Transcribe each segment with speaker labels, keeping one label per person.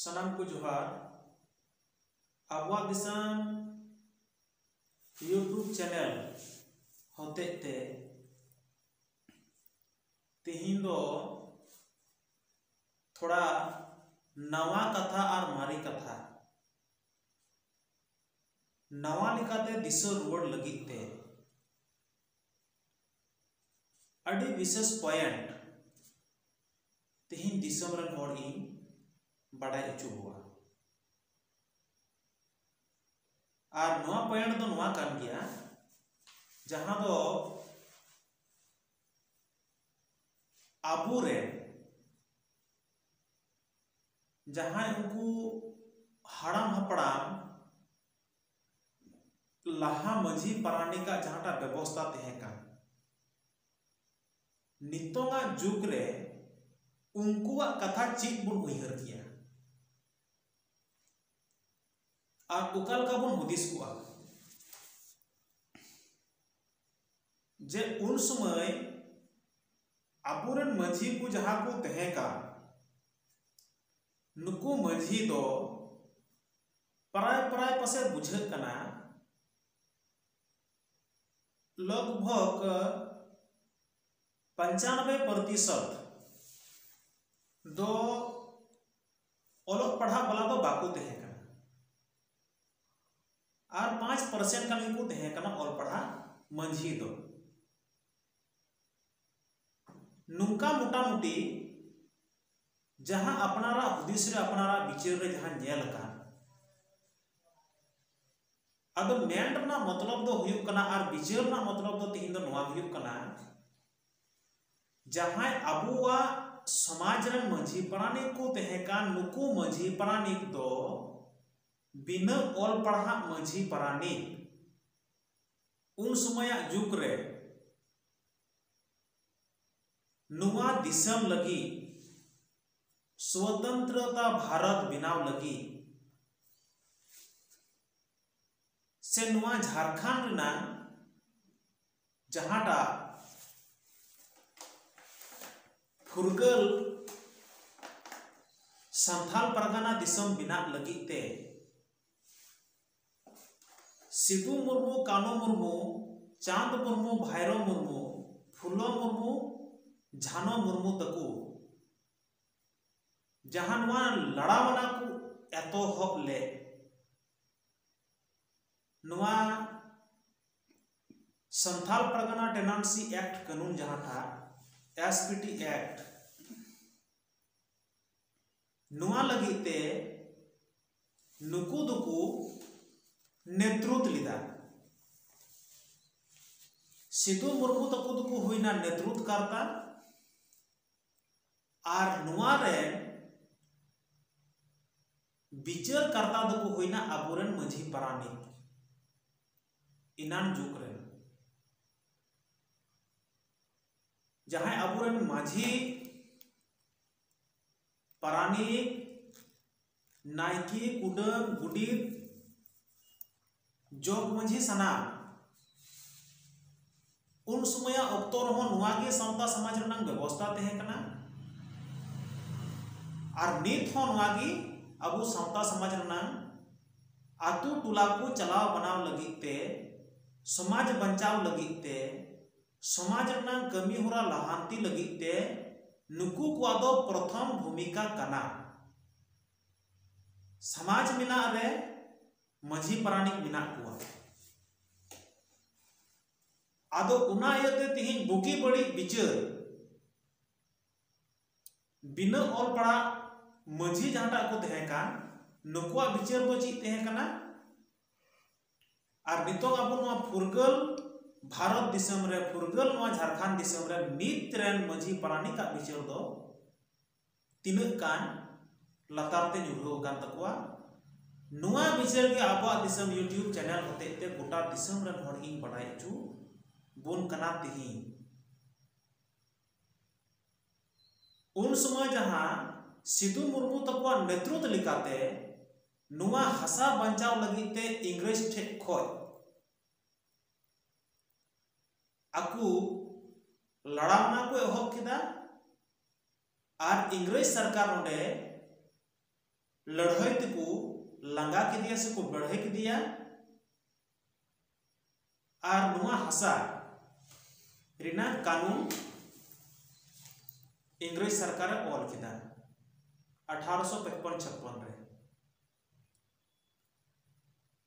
Speaker 1: सनाम को जोहार आबुआ दिसम YouTube channel होते ते तिहिन दो थोड़ा नवा कथा और मारी कथा नवा लिकाते दिशा रुवाड़ लगित ते अड़ी विशेष पॉइंट तिहिन दिसम रन होड़ इन बड़ाई अचु हुआ और नवा पॉइंट दो नवा कान गया जहां दो आबू रे जहां उनको हड़ाम हपड़ाम लाहा मझी पारानिका जहांटा व्यवस्था तहेका नितोंगा जुग रे उनकुआ कथा चीज बुन उयहर किया और उकाल का बुन हुदिस कुआ जे उन समय आबुरन मझी को जहां को तहेका नुकु मझी दो पराय पराय पसे बुझे कना लगभग 95% दो ओलोक पढ़ा बला दो बाकू तहेका और 5% का इनको तहेका ओल पढ़ा मंझी दो नुका मोटा मोटी जहां अपनारा हुदिस रे अपनारा विचार रे जहां नेल का अब मेन ना मतलब दो हुयुक कना और विचार ना मतलब दो तिहिन दो नवा हुयुक कना जहां अबुआ समाज रन मझी पारानिक को तहेका नुकु मझी पारानिक दो बिना ओल पढ़ा मझी पारानिक उन समय जुग रे नुआ दिसम लगी स्वतंत्रता भारत बिनाव लगी से नुआ झारखंड ना जहांटा फुरगल संथाल परगना दिसम बिना लगी ते सिदु मुर्मू कानो मुर्मू चांद मुर्मू भाईरो मुर्मू फुलो मुर्मू झानो मुर्मू तकू जहां नुआ लड़ावना को एतो हक ले नुआ संथाल परगना टेनेंसी एक्ट कानून जहां था एसपीटी एक्ट नुआ लगीते नुकु दुकु नेतृत्व लिदा सिदु मुर्मू तकु दुकु हुईना नेतृत्व करता और नुआ रे विचार करता दुकु हुईना आबुरन मझी पारानिक इनान जुग रे जहां आबुरन माझी पारानिक नायकी कुडम गुडीत जोग मझी सना उन समय अक्तो रहो नुआ गे सावता समाज रनांग व्यवस्था तहे कना और नित हो नुआ गे अबु सावता समाज रनांग आतु टुला को चलाव बनाव लगी ते समाज बंचाव लगी ते समाज रनांग कमी होरा लहांती लगी ते नुकु को दो प्रथम भूमिका कना समाज मिना रे मझी पारानिक मिना कुआ आदो उना यते तिहिन बुकी बड़ी विचार बिना ओल पड़ा मझी जहांटा को तहेका नुकुआ विचार दो ची तहेकना और नितों अब नुआ फुरगल भारत दिसम रे फुरगल नुआ झारखंड दिसम रे नित रेन मझी पारानिक का विचार दो तिनक कान लतारते नुरहो कान तकुआ नुआ विचार के आबुआ दिसम यूट्यूब चैनल होते ते गोटा दिसम रे होड़ इन बड़ाई चु बुन कना तिहिन उन समय जहां सिदु मुर्मू तकुआ नेतृत्व लिकाते नुआ हसा बंचाव लगिते इंग्रेज ठे खोय आकु लड़ावना को एहब किदा और इंग्रेज सरकार नोडे लड़ाई तेको लंगा किदिया से को बढ़ाई किदिया और नुआ हसा रिना कानून इंग्रेज सरकार ऑल किदा 1855-56 रे।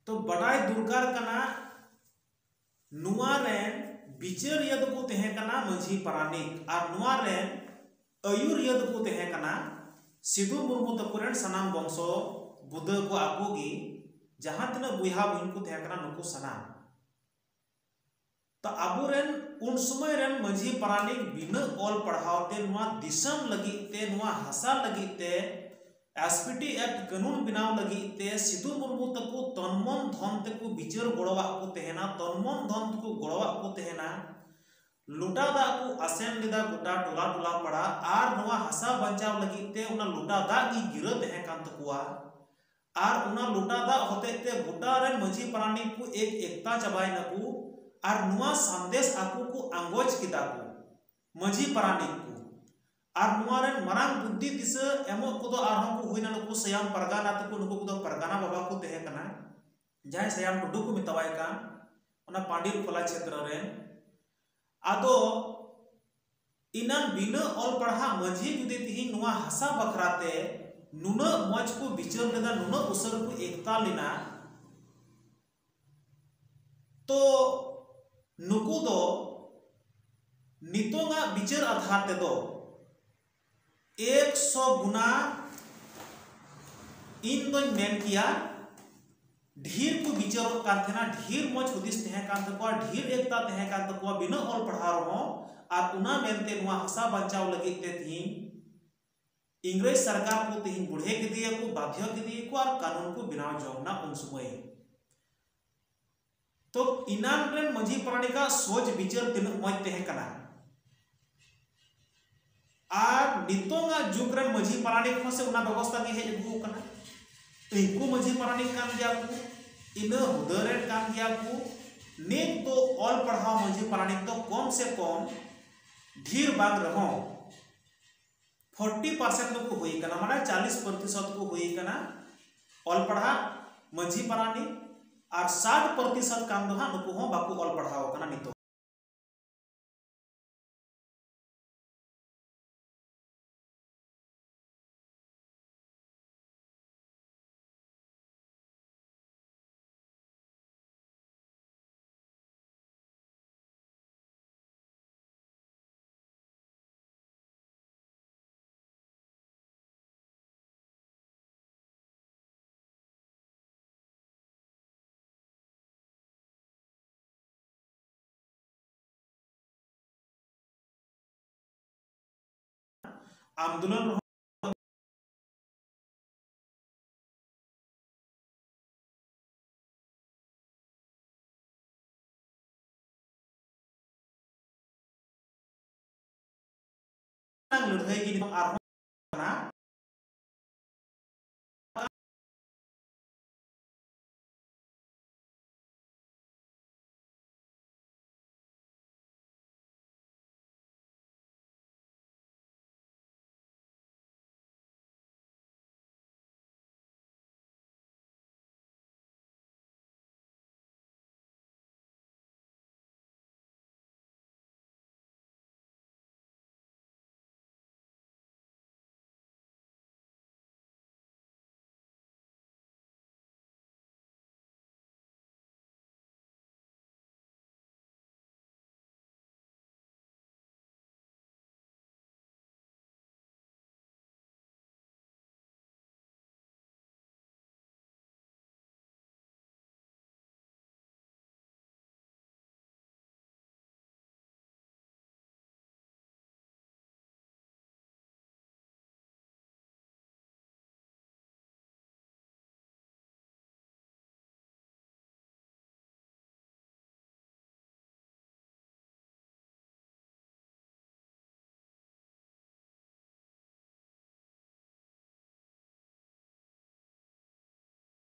Speaker 1: तो बड़ाई दुर्गार कना नुआ रेन बिचार यद को तहे कना मंझी पारानिक और नुआ रेन अयुर यद को तहे कना सिधु मुर्मू तकुरेन सनाम वंशो बुद्ध को आकोगी जहां तना बुहा बुन को तहे कना नुको सनाम। तो अबुरेन उन समय रेन मंझी पारानिक बिना ऑल पढ़ावते नुआ दिसम लगिते नुआ हसा लगिते एसपीटी एक्ट कानून बनाव लगिते सिधु मुर्मू तको तनमन धन तको बिचार गड़वा को तहेना तनमन धन तको गड़वा को तहेना लुटा दा को आसेन लेदा गोटा टोला टोला पड़ा और नुआ हसा बंचाव लगिते उना लुटा दा की गिरा तहे कान तकुआ और उना लुटा दा होतेते गोटा रेन मंझी पारानिक को एक एकता चबाय नकू और नुआ संदेश आकू को अंगोज किदा को मंझी पारानिक को और नुआ रेन मरांग बुद्धि दिस एमो को दो आरहों को हुइना नुको सयाम परगाना तको नुको को दो परगाना बाबा को तहे कना जहां सयाम टुडू को मितवाय कान उना पांडिल खोला क्षेत्र रेन आदो इनान बिना ऑल पढ़ा मंझी जुदे तिही नुआ हसा बखराते नुना मौज को बिचार लेदा नुना उसर को एकता लेना तो नुकु दो नितोंगा बिचार आधार ते दो 100 गुना इन दो मेन किया ढेर को बिचारो कान थेना ढेर मौज हुदिस तहे कान तको ढेर एकता तहे कान तको बिना ऑल पढ़ा रहो और उना मेनते नुआ हसा बचाव लगी ते थी इंग्रेज सरकार को तिहिन बुढ़े के दिए को बाध्य के दिए को और कानून को बिना जोगना उन समय तो इनान रेन मंझी पारानिका सोच बिचार तीन मौज तहे कना और नितोंगा जुग रेन मंझी पारानिक से उना व्यवस्था की हेज अगु कना इनको मंझी पारानिक कान गया को इन हुदरेन कान गया को नेक तो ऑल पढ़ाओ मंझी पारानिक तो कम से कम ढेर बाग रहो 40% को हुई कना माने 40% को हुई कना ऑल पढ़ा मंझी पारानिक और 60% काम दो हाँ नुको हो बाकू ऑल पढ़ाओ कना नितो आंदोलन लड़ाई की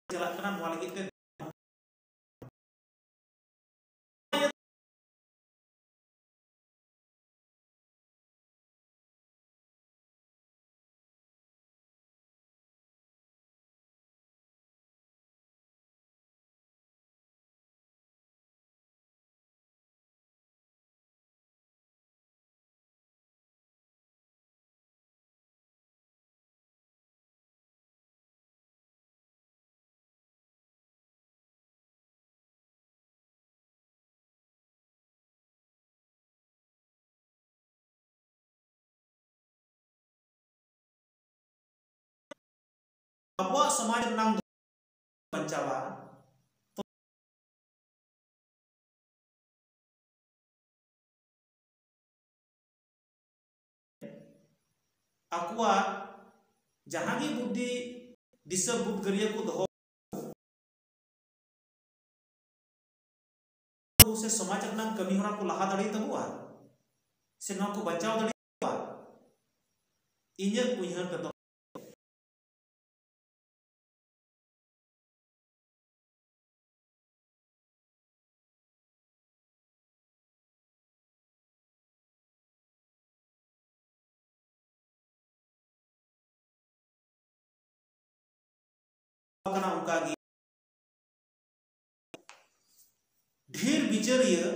Speaker 1: चला कना नुआ लगी ते abuak समाज रनांग बंचावा आकुआ जहां गी बुद्धि दिशा बुद्धगरिया को दहो से समाज रनांग कमी होना को लहा दड़ी तबुआ से नौ को बचाव दड़ी इन्हें उइहर तब कना उनका गी ढेर बिचारिया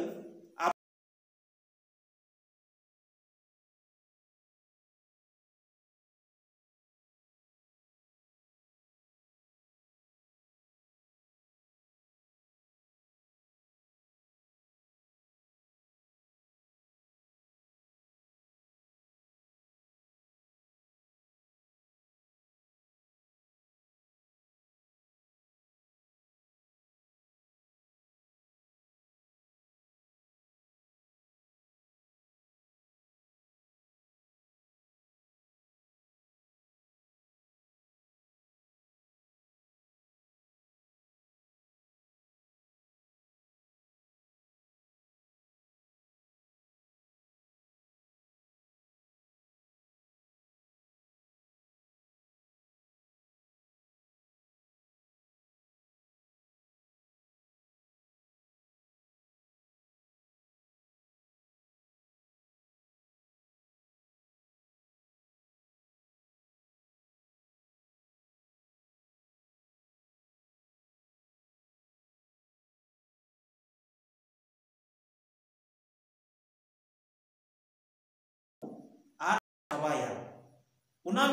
Speaker 1: आ हवाया उना